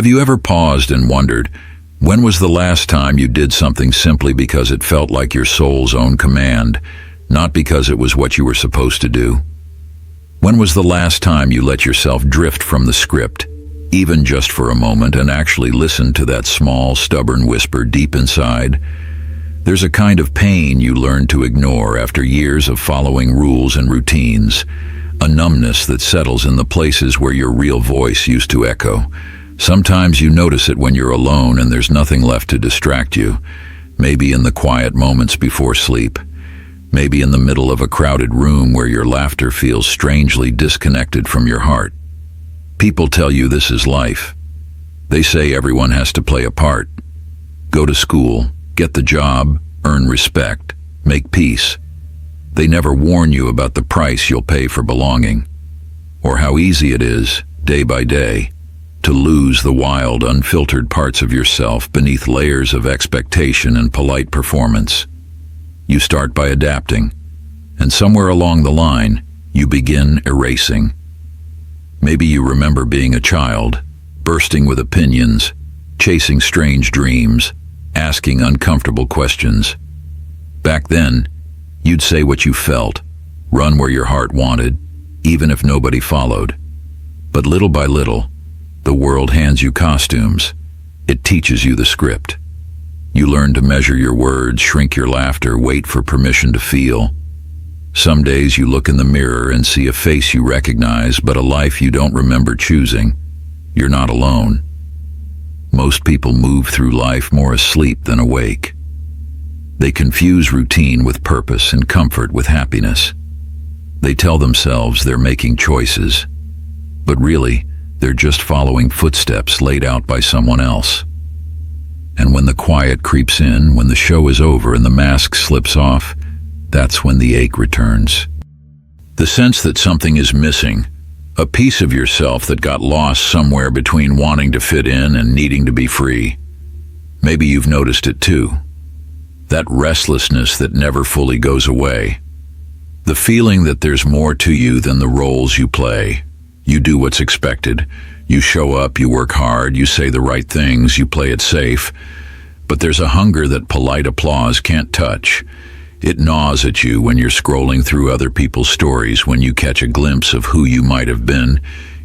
Have you ever paused and wondered, when was the last time you did something simply because it felt like your soul's own command, not because it was what you were supposed to do? When was the last time you let yourself drift from the script, even just for a moment, and actually listen to that small, stubborn whisper deep inside? There's a kind of pain you learn to ignore after years of following rules and routines, a numbness that settles in the places where your real voice used to echo. Sometimes you notice it when you're alone and there's nothing left to distract you, maybe in the quiet moments before sleep, maybe in the middle of a crowded room where your laughter feels strangely disconnected from your heart. People tell you this is life. They say everyone has to play a part. Go to school, get the job, earn respect, make peace. They never warn you about the price you'll pay for belonging, or how easy it is, day by day, to lose the wild, unfiltered parts of yourself beneath layers of expectation and polite performance. You start by adapting, and somewhere along the line, you begin erasing. Maybe you remember being a child, bursting with opinions, chasing strange dreams, asking uncomfortable questions. Back then, you'd say what you felt, run where your heart wanted, even if nobody followed. But little by little, the world hands you costumes. It teaches you the script. You learn to measure your words, shrink your laughter, wait for permission to feel. Some days you look in the mirror and see a face you recognize, but a life you don't remember choosing. You're not alone. Most people move through life more asleep than awake. They confuse routine with purpose and comfort with happiness. They tell themselves they're making choices, but really, they're just following footsteps laid out by someone else. And when the quiet creeps in, when the show is over and the mask slips off, that's when the ache returns. The sense that something is missing, a piece of yourself that got lost somewhere between wanting to fit in and needing to be free. Maybe you've noticed it too. That restlessness that never fully goes away. The feeling that there's more to you than the roles you play. You do what's expected. You show up, you work hard, you say the right things, you play it safe. But there's a hunger that polite applause can't touch. It gnaws at you when you're scrolling through other people's stories, when you catch a glimpse of who you might have been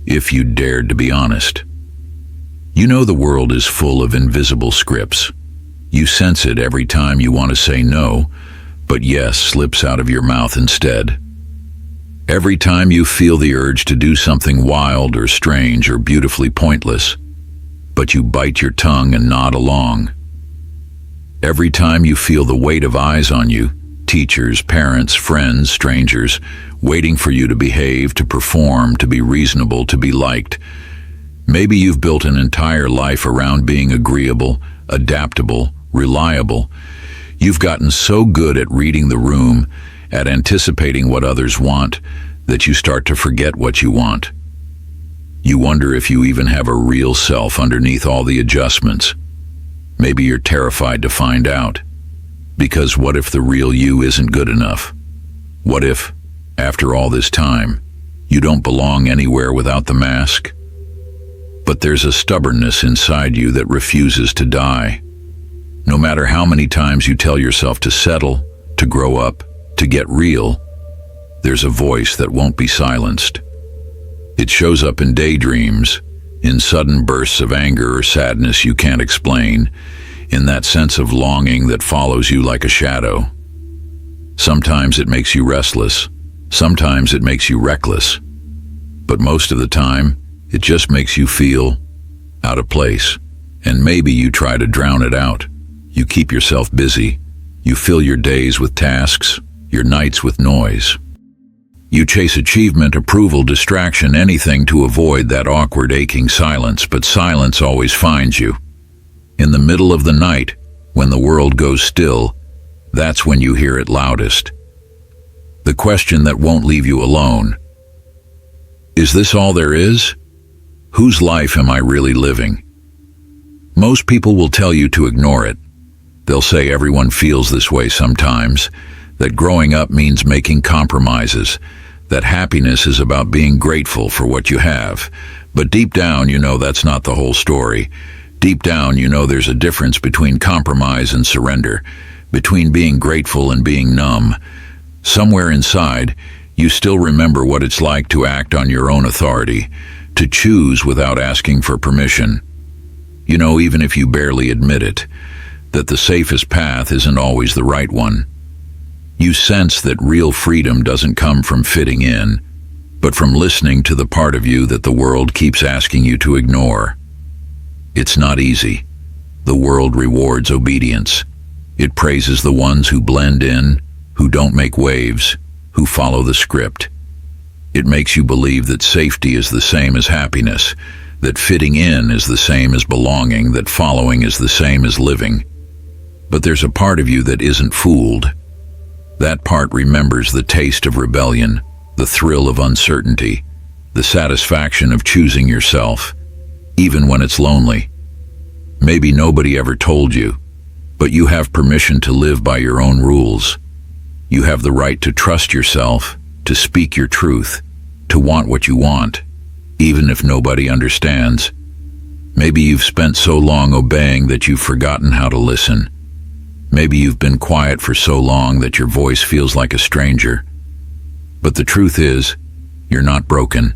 if you dared to be honest. You know the world is full of invisible scripts. You sense it every time you want to say no, but yes slips out of your mouth instead. Every time you feel the urge to do something wild or strange or beautifully pointless, but you bite your tongue and nod along. Every time you feel the weight of eyes on you, teachers, parents, friends, strangers, waiting for you to behave, to perform, to be reasonable, to be liked. Maybe you've built an entire life around being agreeable, adaptable, reliable. You've gotten so good at reading the room, at anticipating what others want, that you start to forget what you want. You wonder if you even have a real self underneath all the adjustments. Maybe you're terrified to find out. Because what if the real you isn't good enough? What if, after all this time, you don't belong anywhere without the mask? But there's a stubbornness inside you that refuses to die. No matter how many times you tell yourself to settle, to grow up, to get real, there's a voice that won't be silenced. It shows up in daydreams, in sudden bursts of anger or sadness you can't explain, in that sense of longing that follows you like a shadow. Sometimes it makes you restless, sometimes it makes you reckless, but most of the time, it just makes you feel out of place, and maybe you try to drown it out. You keep yourself busy, you fill your days with tasks, your nights with noise. You chase achievement, approval, distraction, anything to avoid that awkward, aching silence, but silence always finds you. In the middle of the night, when the world goes still, that's when you hear it loudest. The question that won't leave you alone. Is this all there is? Whose life am I really living? Most people will tell you to ignore it. They'll say everyone feels this way sometimes, that growing up means making compromises, that happiness is about being grateful for what you have. But deep down, you know that's not the whole story. Deep down, you know there's a difference between compromise and surrender, between being grateful and being numb. Somewhere inside, you still remember what it's like to act on your own authority, to choose without asking for permission. You know, even if you barely admit it, that the safest path isn't always the right one. You sense that real freedom doesn't come from fitting in, but from listening to the part of you that the world keeps asking you to ignore. It's not easy. The world rewards obedience. It praises the ones who blend in, who don't make waves, who follow the script. It makes you believe that safety is the same as happiness, that fitting in is the same as belonging, that following is the same as living. But there's a part of you that isn't fooled. That part remembers the taste of rebellion, the thrill of uncertainty, the satisfaction of choosing yourself, even when it's lonely. Maybe nobody ever told you, but you have permission to live by your own rules. You have the right to trust yourself, to speak your truth, to want what you want, even if nobody understands. Maybe you've spent so long obeying that you've forgotten how to listen. Maybe you've been quiet for so long that your voice feels like a stranger. But the truth is, you're not broken.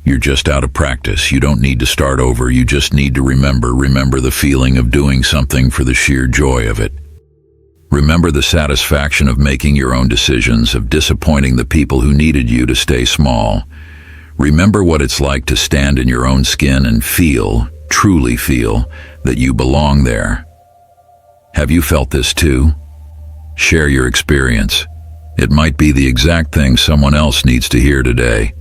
You're just out of practice. You don't need to start over. You just need to remember the feeling of doing something for the sheer joy of it. Remember the satisfaction of making your own decisions, of disappointing the people who needed you to stay small. Remember what it's like to stand in your own skin and feel, truly feel, that you belong there. Have you felt this too? Share your experience. It might be the exact thing someone else needs to hear today.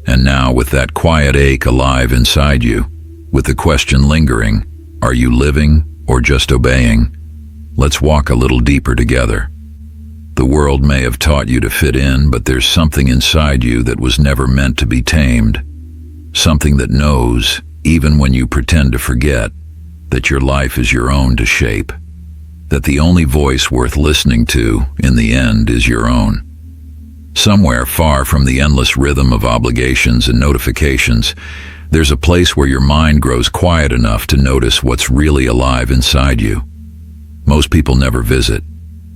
And now, with that quiet ache alive inside you, with the question lingering, are you living or just obeying? Let's walk a little deeper together. The world may have taught you to fit in, but there's something inside you that was never meant to be tamed. Something that knows, even when you pretend to forget, that your life is your own to shape. That the only voice worth listening to, in the end, is your own. Somewhere far from the endless rhythm of obligations and notifications, there's a place where your mind grows quiet enough to notice what's really alive inside you. Most people never visit.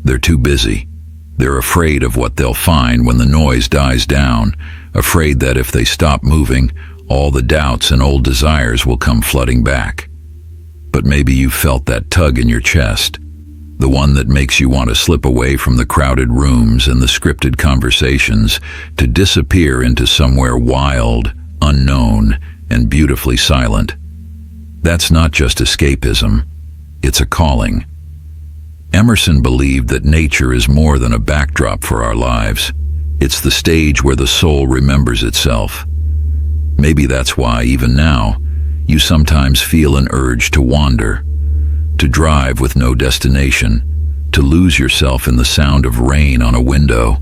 They're too busy. They're afraid of what they'll find when the noise dies down, afraid that if they stop moving, all the doubts and old desires will come flooding back. But maybe you've felt that tug in your chest, the one that makes you want to slip away from the crowded rooms and the scripted conversations, to disappear into somewhere wild, unknown, and beautifully silent. That's not just escapism. It's a calling. Emerson believed that nature is more than a backdrop for our lives. It's the stage where the soul remembers itself. Maybe that's why, even now, you sometimes feel an urge to wander, to drive with no destination, to lose yourself in the sound of rain on a window,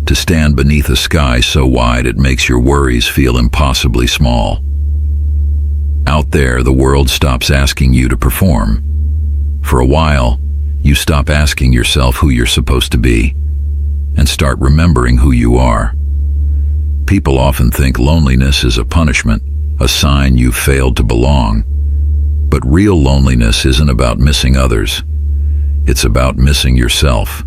to stand beneath a sky so wide it makes your worries feel impossibly small. Out there, the world stops asking you to perform. For a while, you stop asking yourself who you're supposed to be, and start remembering who you are. People often think loneliness is a punishment, a sign you've failed to belong. But real loneliness isn't about missing others. It's about missing yourself.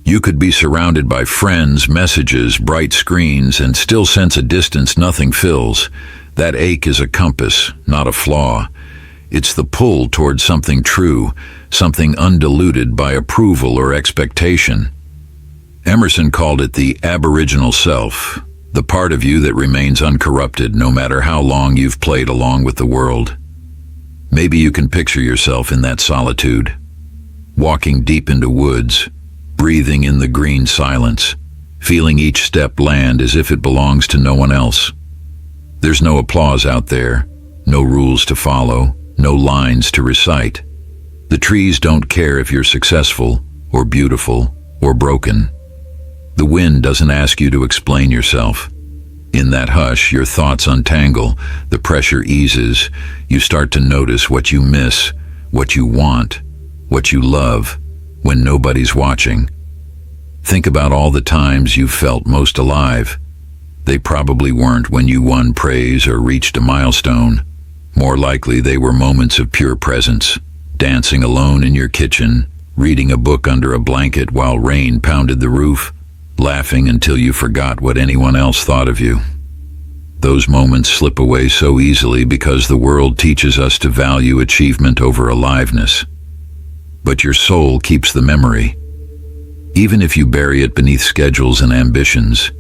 You could be surrounded by friends, messages, bright screens, and still sense a distance nothing fills. That ache is a compass, not a flaw. It's the pull toward something true, something undiluted by approval or expectation. Emerson called it the aboriginal self, the part of you that remains uncorrupted no matter how long you've played along with the world. Maybe you can picture yourself in that solitude, walking deep into woods, breathing in the green silence, feeling each step land as if it belongs to no one else. There's no applause out there, no rules to follow, no lines to recite. The trees don't care if you're successful or beautiful or broken. The wind doesn't ask you to explain yourself. In that hush, your thoughts untangle, the pressure eases, you start to notice what you miss, what you want, what you love, when nobody's watching. Think about all the times you've felt most alive. They probably weren't when you won praise or reached a milestone. More likely they were moments of pure presence, dancing alone in your kitchen, reading a book under a blanket while rain pounded the roof, laughing until you forgot what anyone else thought of you. Those moments slip away so easily because the world teaches us to value achievement over aliveness. But your soul keeps the memory. Even if you bury it beneath schedules and ambitions,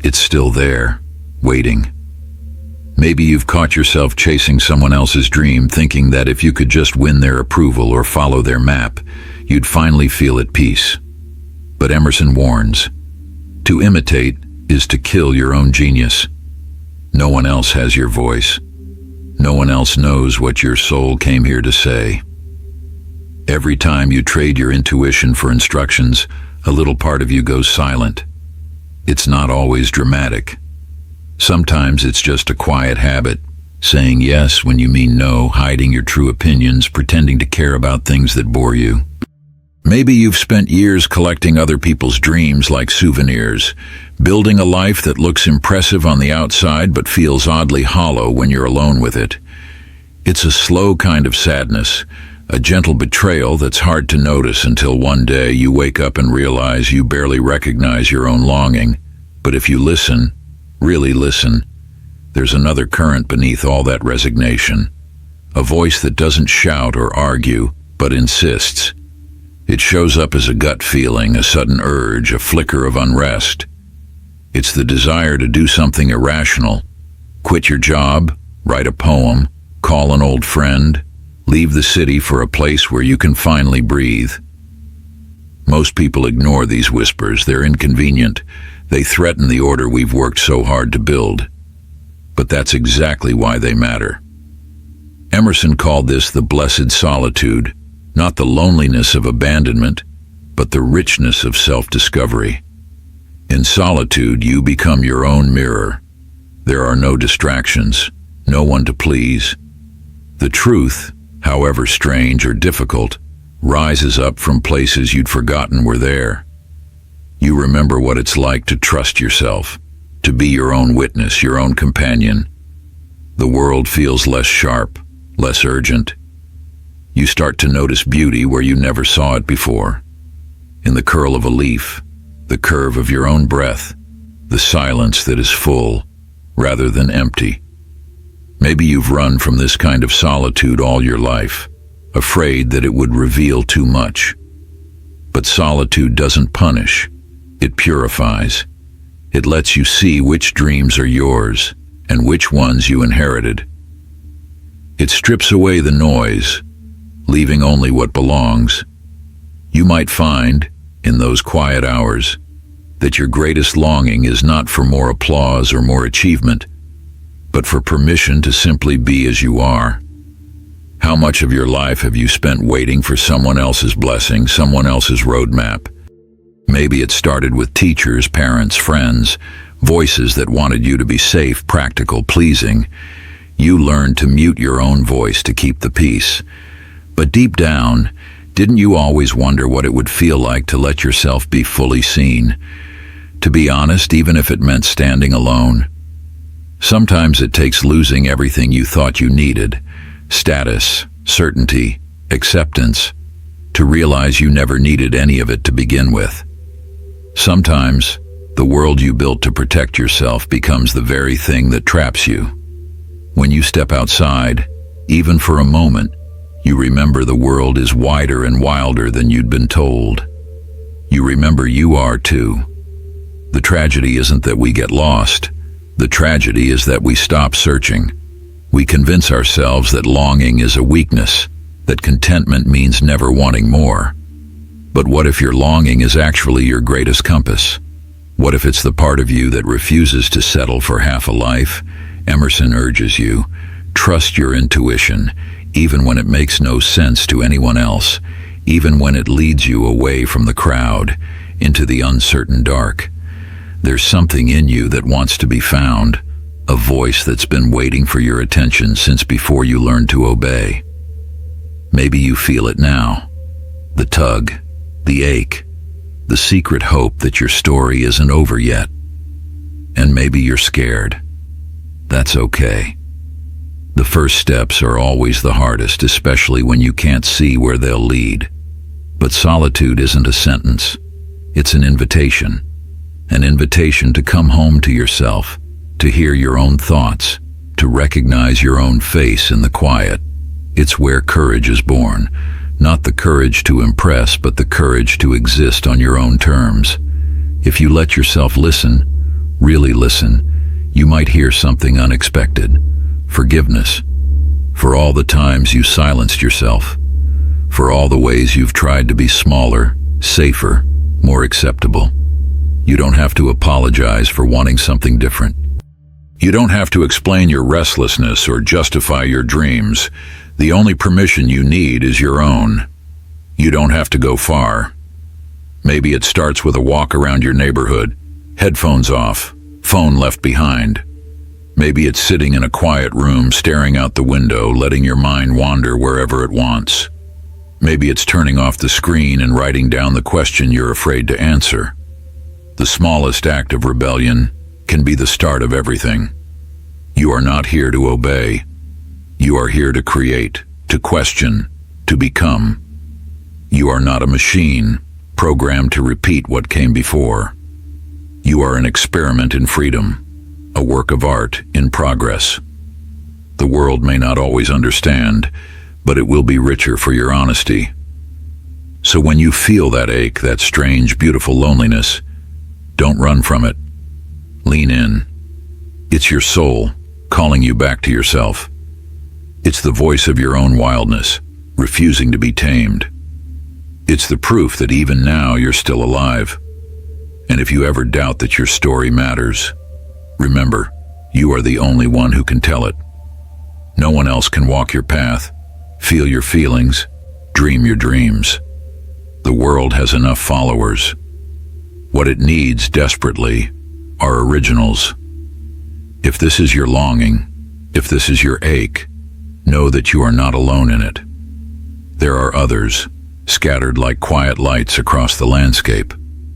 it's still there, waiting. Maybe you've caught yourself chasing someone else's dream, thinking that if you could just win their approval or follow their map, you'd finally feel at peace. But Emerson warns, to imitate is to kill your own genius. No one else has your voice. No one else knows what your soul came here to say. Every time you trade your intuition for instructions, a little part of you goes silent. It's not always dramatic. Sometimes it's just a quiet habit, saying yes when you mean no, hiding your true opinions, pretending to care about things that bore you. Maybe you've spent years collecting other people's dreams like souvenirs, building a life that looks impressive on the outside but feels oddly hollow when you're alone with it. It's a slow kind of sadness, a gentle betrayal that's hard to notice until one day you wake up and realize you barely recognize your own longing. But if you listen, really listen, there's another current beneath all that resignation. A voice that doesn't shout or argue, but insists. It shows up as a gut feeling, a sudden urge, a flicker of unrest. It's the desire to do something irrational. Quit your job, write a poem, call an old friend, leave the city for a place where you can finally breathe. Most people ignore these whispers. They're inconvenient. They threaten the order we've worked so hard to build. But that's exactly why they matter. Emerson called this the blessed solitude, not the loneliness of abandonment, but the richness of self-discovery. In solitude, you become your own mirror. There are no distractions, no one to please. The truth, however strange or difficult, rises up from places you'd forgotten were there. You remember what it's like to trust yourself, to be your own witness, your own companion. The world feels less sharp, less urgent. You start to notice beauty where you never saw it before. In the curl of a leaf, the curve of your own breath, the silence that is full rather than empty. Maybe you've run from this kind of solitude all your life, afraid that it would reveal too much. But solitude doesn't punish, it purifies. It lets you see which dreams are yours and which ones you inherited. It strips away the noise, leaving only what belongs. You might find, in those quiet hours, that your greatest longing is not for more applause or more achievement, but for permission to simply be as you are. How much of your life have you spent waiting for someone else's blessing, someone else's roadmap? Maybe it started with teachers, parents, friends, voices that wanted you to be safe, practical, pleasing. You learned to mute your own voice to keep the peace. But deep down, didn't you always wonder what it would feel like to let yourself be fully seen? To be honest, even if it meant standing alone. Sometimes it takes losing everything you thought you needed, status, certainty, acceptance, to realize you never needed any of it to begin with. Sometimes, the world you built to protect yourself becomes the very thing that traps you. When you step outside, even for a moment, you remember the world is wider and wilder than you'd been told. You remember you are too. The tragedy isn't that we get lost. The tragedy is that we stop searching. We convince ourselves that longing is a weakness, that contentment means never wanting more. But what if your longing is actually your greatest compass? What if it's the part of you that refuses to settle for half a life? Emerson urges you, trust your intuition, even when it makes no sense to anyone else, even when it leads you away from the crowd, into the uncertain dark. There's something in you that wants to be found, a voice that's been waiting for your attention since before you learned to obey. Maybe you feel it now, the tug, the ache, the secret hope that your story isn't over yet. And maybe you're scared. That's okay. The first steps are always the hardest, especially when you can't see where they'll lead. But solitude isn't a sentence. It's an invitation. An invitation to come home to yourself, to hear your own thoughts, to recognize your own face in the quiet. It's where courage is born. Not the courage to impress, but the courage to exist on your own terms. If you let yourself listen, really listen, you might hear something unexpected. Forgiveness. For all the times you silenced yourself. For all the ways you've tried to be smaller, safer, more acceptable. You don't have to apologize for wanting something different. You don't have to explain your restlessness or justify your dreams. The only permission you need is your own. You don't have to go far. Maybe it starts with a walk around your neighborhood, headphones off, phone left behind. Maybe it's sitting in a quiet room, staring out the window, letting your mind wander wherever it wants. Maybe it's turning off the screen and writing down the question you're afraid to answer. The smallest act of rebellion can be the start of everything. You are not here to obey. You are here to create, to question, to become. You are not a machine, programmed to repeat what came before. You are an experiment in freedom, a work of art in progress. The world may not always understand, but it will be richer for your honesty. So when you feel that ache, that strange, beautiful loneliness, don't run from it. Lean in. It's your soul calling you back to yourself. It's the voice of your own wildness, refusing to be tamed. It's the proof that even now you're still alive. And if you ever doubt that your story matters, remember, you are the only one who can tell it. No one else can walk your path, feel your feelings, dream your dreams. The world has enough followers. What it needs desperately are originals. If this is your longing, if this is your ache, know that you are not alone in it. There are others, scattered like quiet lights across the landscape,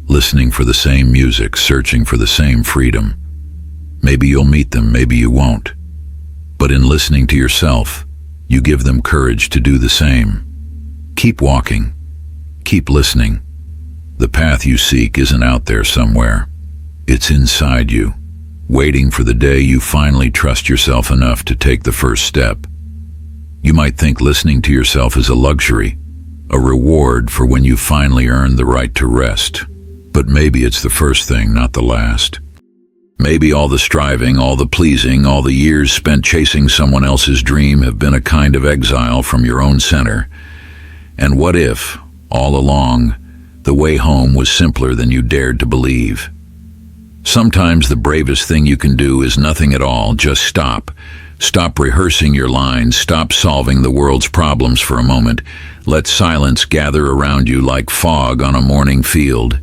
listening for the same music, searching for the same freedom. Maybe you'll meet them, maybe you won't. But in listening to yourself, you give them courage to do the same. Keep walking. Keep listening. The path you seek isn't out there somewhere. It's inside you, waiting for the day you finally trust yourself enough to take the first step. You might think listening to yourself is a luxury, a reward for when you finally earn the right to rest. But maybe it's the first thing, not the last. Maybe all the striving, all the pleasing, all the years spent chasing someone else's dream have been a kind of exile from your own center. And what if, all along, the way home was simpler than you dared to believe? Sometimes the bravest thing you can do is nothing at all. Just stop. Stop rehearsing your lines. Stop solving the world's problems for a moment. Let silence gather around you like fog on a morning field.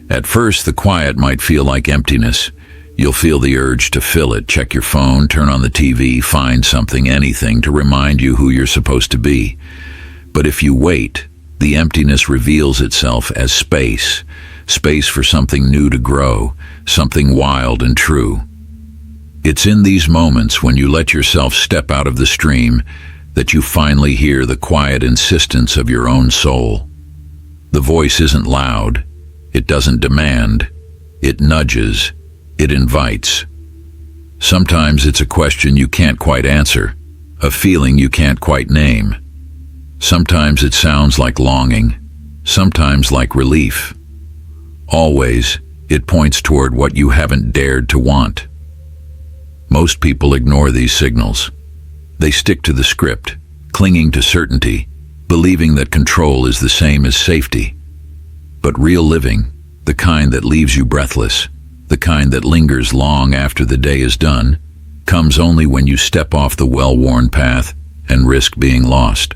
At first, the quiet might feel like emptiness. You'll feel the urge to fill it. Check your phone, turn on the TV, find something, anything to remind you who you're supposed to be. But if you wait, the emptiness reveals itself as space. Space for something new to grow, something wild and true. It's in these moments when you let yourself step out of the stream that you finally hear the quiet insistence of your own soul. The voice isn't loud. It doesn't demand. It nudges. It invites. Sometimes it's a question you can't quite answer, a feeling you can't quite name. Sometimes it sounds like longing, sometimes like relief. Always, it points toward what you haven't dared to want. Most people ignore these signals. They stick to the script, clinging to certainty, believing that control is the same as safety. But real living, the kind that leaves you breathless, the kind that lingers long after the day is done, comes only when you step off the well-worn path and risk being lost.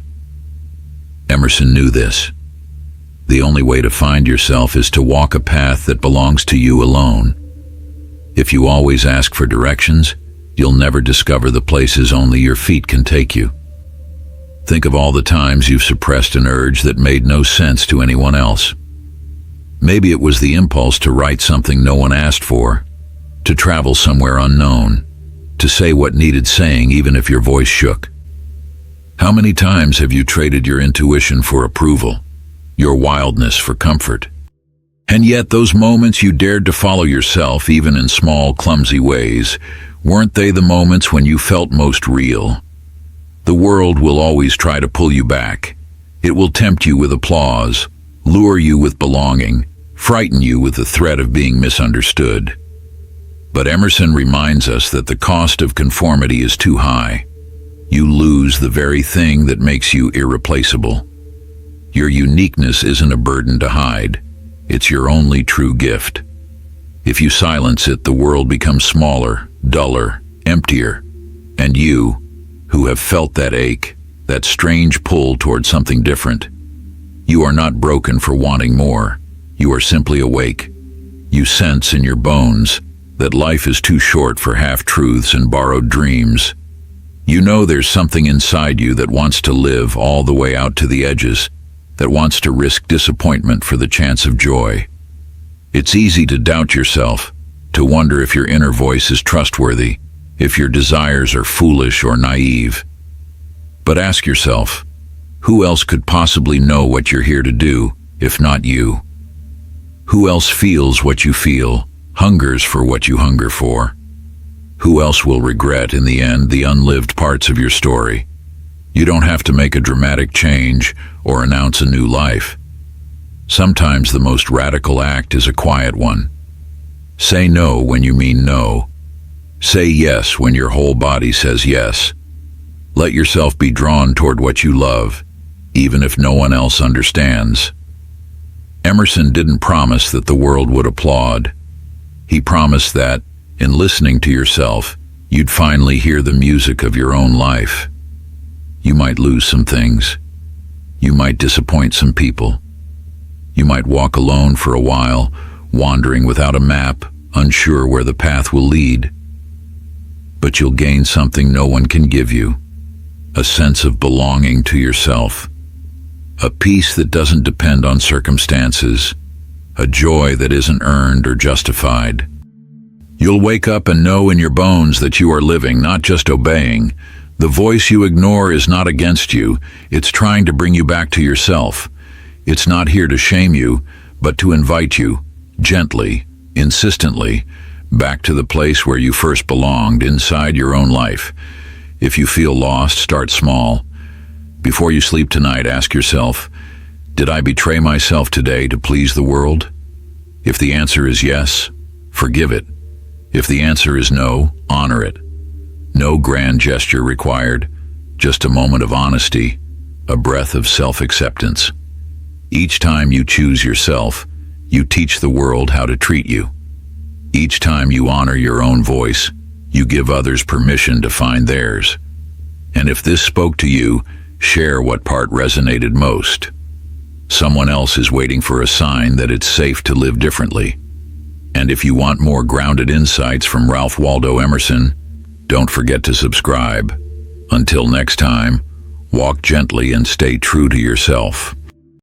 Emerson knew this. The only way to find yourself is to walk a path that belongs to you alone. If you always ask for directions, you'll never discover the places only your feet can take you. Think of all the times you've suppressed an urge that made no sense to anyone else. Maybe it was the impulse to write something no one asked for. to travel somewhere unknown, to say what needed saying even if your voice shook. How many times have you traded your intuition for approval, your wildness for comfort? And yet those moments you dared to follow yourself, even in small, clumsy ways, weren't they the moments when you felt most real? The world will always try to pull you back. It will tempt you with applause, lure you with belonging, frighten you with the threat of being misunderstood. But Emerson reminds us that the cost of conformity is too high. You lose the very thing that makes you irreplaceable. Your uniqueness isn't a burden to hide. It's your only true gift. If you silence it, the world becomes smaller, duller, emptier. And you, who have felt that ache, that strange pull toward something different, you are not broken for wanting more. You are simply awake. You sense in your bones that life is too short for half-truths and borrowed dreams. You know there's something inside you that wants to live all the way out to the edges, that wants to risk disappointment for the chance of joy. It's easy to doubt yourself, to wonder if your inner voice is trustworthy, if your desires are foolish or naive. But ask yourself, who else could possibly know what you're here to do, if not you? Who else feels what you feel, hungers for what you hunger for? Who else will regret in the end the unlived parts of your story? You don't have to make a dramatic change or announce a new life. Sometimes the most radical act is a quiet one. Say no when you mean no. Say yes when your whole body says yes. Let yourself be drawn toward what you love, even if no one else understands. Emerson didn't promise that the world would applaud. He promised that, in listening to yourself, you'd finally hear the music of your own life. You might lose some things. You might disappoint some people. You might walk alone for a while, wandering without a map, unsure where the path will lead. But you'll gain something no one can give you, a sense of belonging to yourself, a peace that doesn't depend on circumstances, a joy that isn't earned or justified. You'll wake up and know in your bones that you are living, not just obeying. The voice you ignore is not against you. It's trying to bring you back to yourself. It's not here to shame you, but to invite you, gently, insistently, back to the place where you first belonged, inside your own life. If you feel lost, start small. Before you sleep tonight, ask yourself, did I betray myself today to please the world? If the answer is yes, forgive it. If the answer is no, honor it. No grand gesture required, just a moment of honesty, a breath of self-acceptance. Each time you choose yourself, you teach the world how to treat you. Each time you honor your own voice, you give others permission to find theirs. And if this spoke to you, share what part resonated most. Someone else is waiting for a sign that it's safe to live differently. And if you want more grounded insights from Ralph Waldo Emerson, don't forget to subscribe. Until next time, walk gently and stay true to yourself.